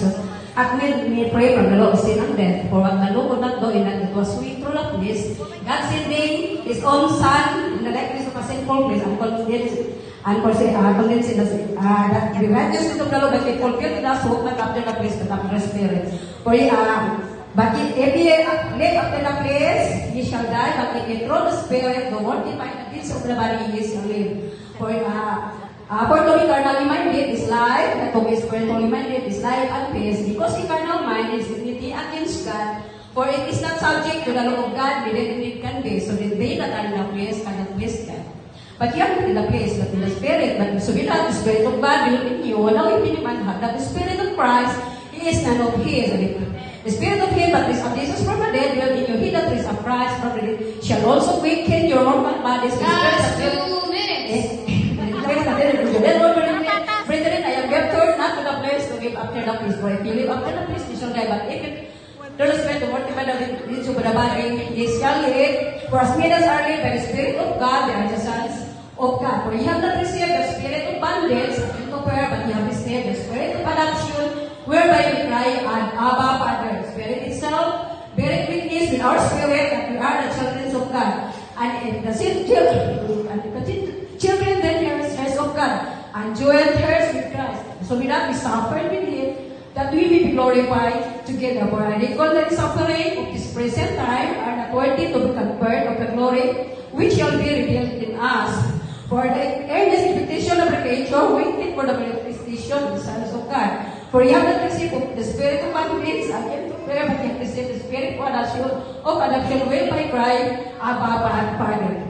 So, at may pray from the Lord sin and death, for what the Lord would not do in that it was sweet through the place. God sending His own Son in the likeness of a sinful place and condensing that the righteousness of the Lord that it fulfilled in us hope not after the place but after the Spirit. For but if ye live after the place, ye shall die, but if ye throw the Spirit, the mortify the deeds of the body, ye shall live. For to be carnally minded is life, and to be spiritually minded is life and peace, because the carnal mind is enmity against God, for it is not subject to the law of God, neither it can be, so that they that are in the place cannot please God. But you are not in the place, but in the Spirit, but so that the Spirit of God will in you, and now if any man have that the Spirit of Christ, he is none of his. The Spirit of him that is of Jesus from the dead will in you, he that is of Christ from the dead shall also quicken your mortal bodies. Brethren, I am baptized not to the place to live after the place. For if you live after the place, you shall die. But if it does not to mortify the deeds of the body, ye shall live. For as many as are led by the Spirit of God, they are the sons of God. For ye have not received the spirit of bondage to fear, but ye have received the Spirit of adoption, whereby we cry, Abba, Father. The Spirit itself bearing witness with our spirit that we are the children of God. And if the children then heirs of God, and joint heirs with Christ. So we that we suffered with Him, that we may be glorified together. For I reckon that the suffering of this present time are not worthy to be compared of the glory which shall be revealed in us. For the earnest expectation of the creature waited for the manifestation of the sons of God. For you have not received the Spirit of bondage again to prayer, but you have received the Spirit of adoption, whereby cry, Abba, Father.